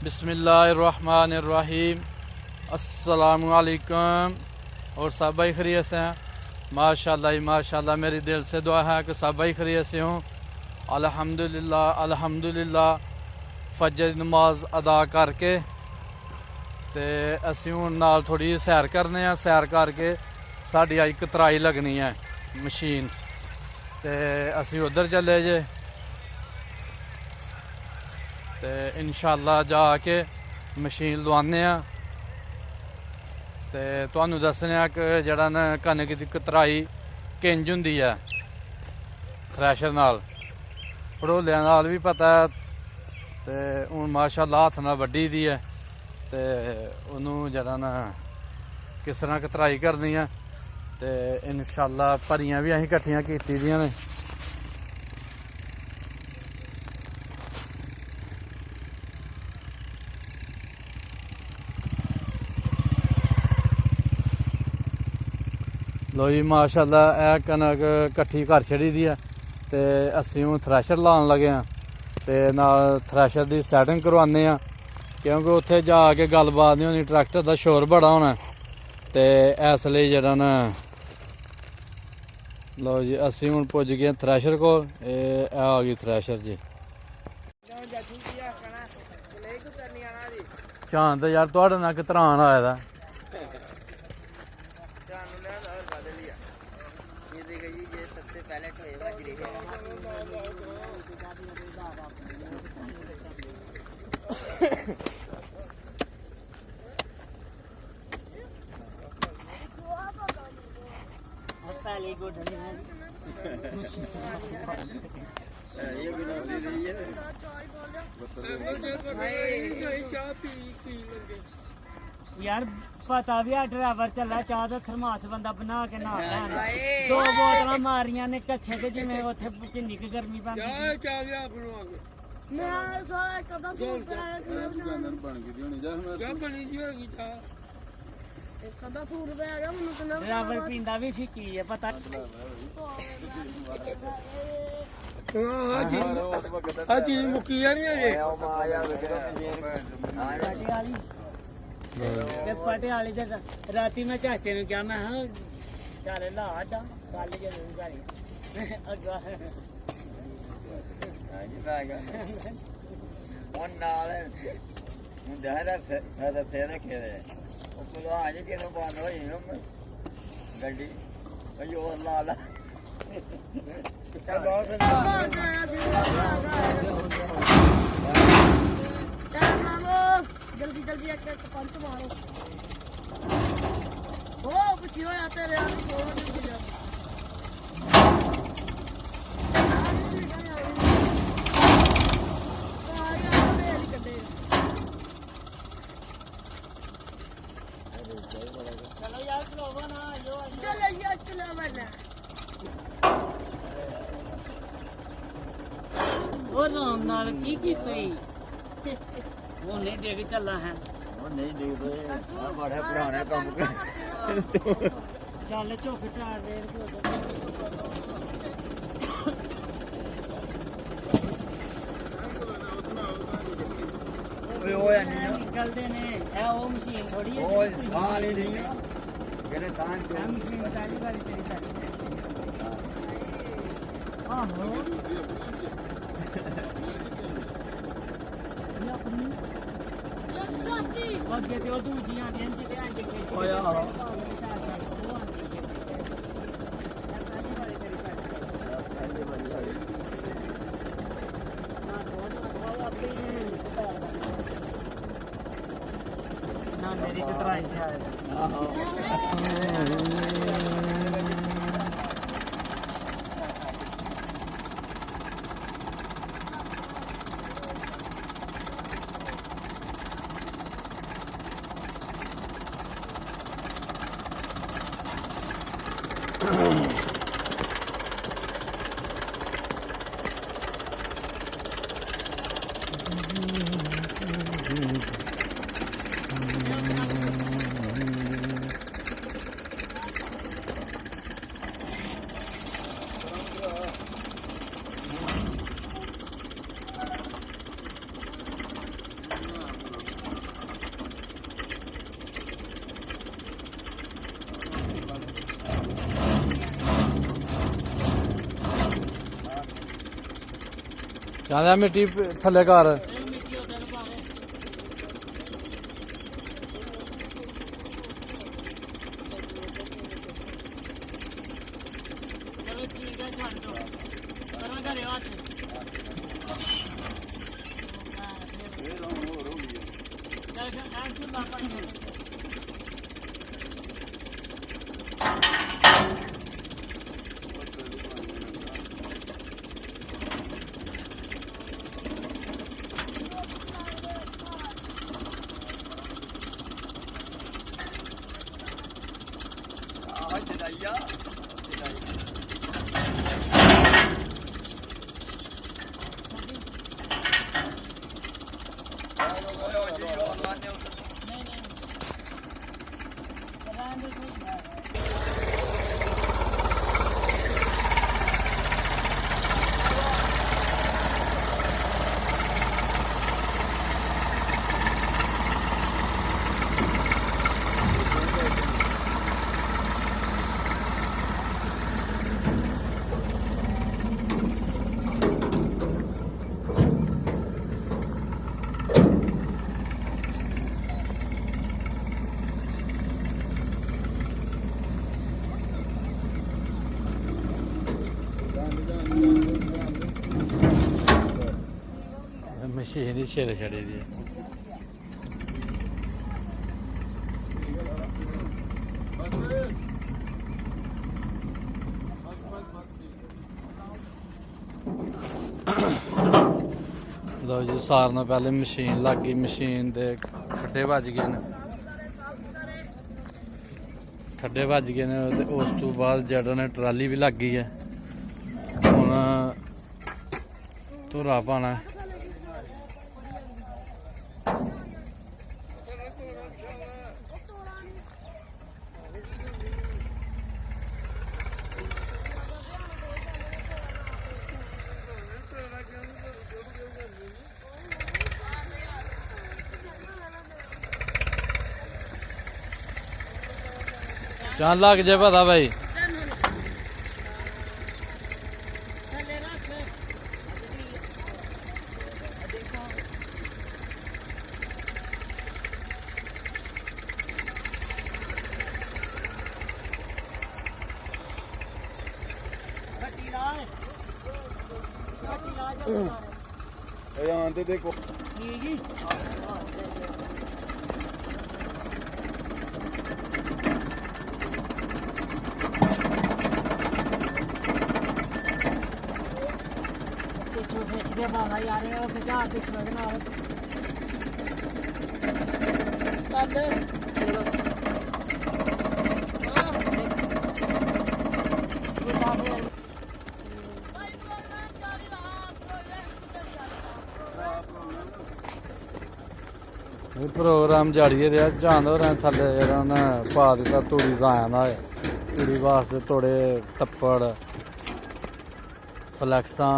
बिस्मिल्लाहिर्रहमानिर्रहीम। अस्सलामुअलैकुम। और सब भाई खैरियत से हैं? माशाल्लाह ही माशाल्लाह। मेरी दिल से दुआ है कि सब भाई खैरियत से हों। अल्हम्दुलिल्लाह अल्हम्दुलिल्लाह। फजर दी नमाज अदा करके ते असीं हुण नाल थोड़ी सैर करने आ। सैर करके साडी अज कतराई लगनी है मशीन, ते असीं उधर चले जे ते इंशाअल्लाह जाके मशीन लवाने आ ते तुहानू दस्सने आ कि जेह्ड़ा ना कनक दी कतराई किंज हुंदी है। थ्रैशर नाल, भड़ोलियां नाल भी पता है ते हुण माशाअल्लाह हत्थ नाल वड्डी दी है ते उहनू जेह्ड़ा ना किस तरह कतराई करनी है ते इंशाअल्लाह भरियां भी असीं कट्ठियां कीती दियां ने। लो जी माशाअल्लाह यह कनक कट्ठी कर छड़ी दी है ते असीं हुण थ्रैशर लान लगे हैं ते नाल थ्रैशर दी सैटिंग करवाने आ, क्योंकि उत्थे जाके गलबात नहीं होनी, ट्रैक्टर दा शोर बड़ा होना ते इसलिए जेह्ड़ा ना लो जी असीं हुण पुज्ज गए थ्रैशर कोल। आ गई थ्रैशर जी। चांद ते यार तुहाडे नाल कतरान आए दा। यार पता भी है ड्राइवर चला चाह तो थरमास बंदा बना के ना दो बोतल मारिया ने कच्छे के जिम्मे उथे किन्नी की गर्मी पैंदी ड्राइवर पींदा भी फिक्की है पता मुक्की पटियाली राती मैं चाचे ने क्या मैं चल ला कल जरूर करी गड्डी ला ला जल्दी जल्दी एक पंच मारो। ओ कुछ हो जाते रे यार, सोना नहीं दिया चलो यार स्लोवा ना यो चलो यार चलो वरना और राम नाल की कीती वो नहीं देख चला है नहीं देखो बड़ा पुराना काम चल चौक टार दे निकलते ने है वो मशीन थोड़ी है नहीं मशीन पहली बार तेरी आहो ਅੱਗੇ ਤੇ ਉਹ ਦੂਜੀਆਂ ਦੀਆਂ ਜਿਹੜੇ ਅੰਜ ਕੇ ਹੋਇਆ ਨਾ ਮੇਰੀ ਕਤਰਾਈ ਤੇ ਆਇਆ ਕਹਿੰਦਾ ਮਿੱਟੀ ਥੱਲੇ ਕਰ। ਇਹ ਮਿੱਟੀ ਉੱਤੇ ਨੂੰ ਪਾ ਦੇ। ਚਲੋ ਠੀਕ ਹੈ ਛੱਡ ਦੋ ਕਰਾਂ ਘਰੇ ਹੱਥ ਚੱਲ ਐਂ ਤੂੰ ਨਾ ਪਾਈ ਆ ਚੜਾਈਆ ਮਸ਼ੀਨ ਹੀ ਛੇੜ ਛੜੀ ਦੀ ਹੈ। ਲਓ ਜੀ ਸਾਰ ਨਾਲ ਪਹਿਲੇ ਮਸ਼ੀਨ ਲੱਗ ਗਈ, ਮਸ਼ੀਨ ਦੇ ਖੱਡੇ ਵੱਜ ਗਏ ਨੇ, ਖੱਡੇ ਵੱਜ ਗਏ ਨੇ ਤੇ ਉਸ ਤੋਂ ਬਾਅਦ ਜਿਹੜਾ ਨੇ ਟਰਾਲੀ ਵੀ ਲੱਗ ਗਈ ਹੈ। ਹੁਣ ਧੁਰਾ ਪਾਣਾ ਜਾਨ ਲੱਗ ਜੇ ਪਤਾ ਭਾਈ। ਥੱਲੇ ਰੱਖ ਘੱਟੀ ਲਾ ਜਾ ਇਹ ਆਂਦੇ ਦੇਖੋ ਠੀਕ ਜੀ ਪਿੱਛੋਂ ਖਿੱਚ ਕੇ ਬਾਲਾ ਯਾਰ ਉਹ ਖਿਚਾ ਪਿੱਛੋਂ ਦੇ ਨਾਲ ਇਹ ਪ੍ਰੋਗਰਾਮ ਜਾਰੀ ਰਿਹਾ ਜਾਂਦ ਹੋ ਰਿਹਾ ਥੱਲੇ ਜਿਹੜਾ ਉਹਨੇ ਪਾ ਦਿੱਤਾ ਤੂੜੀ ਦਾ ਆਇਆ ਹੈ। ਤੂੜੀ ਵਾਸਤੇ ਥੋੜੇ ਤੱਪੜ ਫਲੈਕਸਾਂ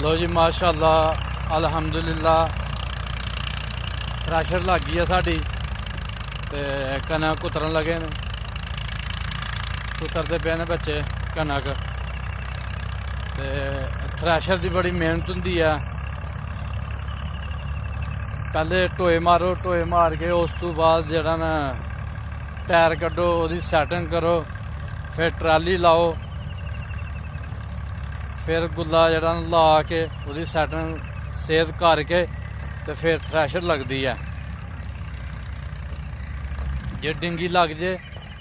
ਲੋ ਜੀ ਮਾਸ਼ਾਅੱਲਾ ਅਲਹਮਦੁਲਿਲਾ ਥ੍ਰੈਸ਼ਰ ਲੱਗ ਗਈ ਆ ਸਾਡੀ ਤੇ ਕਣਕ ਕੁਤਰਨ ਲੱਗੇ ਨੇ ਕੁਤਰਦੇ ਪਏ ਨੇ ਬੱਚੇ ਕਣਕ ਤੇ ਥ੍ਰੈਸ਼ਰ ਦੀ ਬੜੀ ਮਿਹਨਤ ਹੁੰਦੀ ਆ ਪਹਿਲੇ ਟੋਏ ਮਾਰੋ ਟੋਏ ਮਾਰ ਕੇ ਉਸ ਤੋਂ ਬਾਅਦ ਜਿਹੜਾ ਨਾ ਟਾਇਰ ਕੱਢੋ ਉਹਦੀ ਸੈਟਿੰਗ ਕਰੋ ਫਿਰ ਟਰਾਲੀ ਲਾਓ ਫਿਰ ਗੁੱਲਾ ਜਿਹੜਾ ਲਾ ਕੇ ਉਹਦੀ ਸੈਟਿੰਗ ਸੇਧ ਕਰਕੇ ਤੇ ਫਿਰ ਥ੍ਰੈਸ਼ਰ ਲੱਗਦੀ ਹੈ ਜੇ ਡਿੰਗੀ ਲੱਗ ਜੇ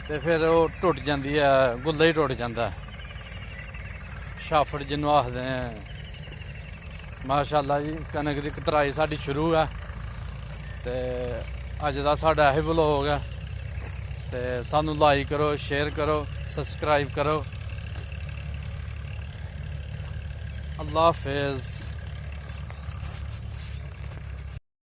ਤੇ ਫਿਰ ਉਹ ਟੁੱਟ ਜਾਂਦੀ ਹੈ ਗੁੱਲਾ ਹੀ ਟੁੱਟ ਜਾਂਦਾ ਸ਼ਾਫਟ ਜਿਹਨੂੰ ਆਖਦੇ ਆ ਮਾਸ਼ਾਅੱਲਾ ਜੀ ਕਣਕ ਦੀ ਕਤਰਾਈ ਸਾਡੀ ਸ਼ੁਰੂ ਹੈ ਤੇ ਅੱਜ ਦਾ ਸਾਡਾ ਇਹ ਵਲੋਗ ਹੈ ਤੇ ਸਾਨੂੰ ਲਾਈਕ ਕਰੋ ਸ਼ੇਅਰ ਕਰੋ ਸਬਸਕ੍ਰਾਈਬ ਕਰੋ ਅੱਲਾ ਹਾਫਿਜ਼।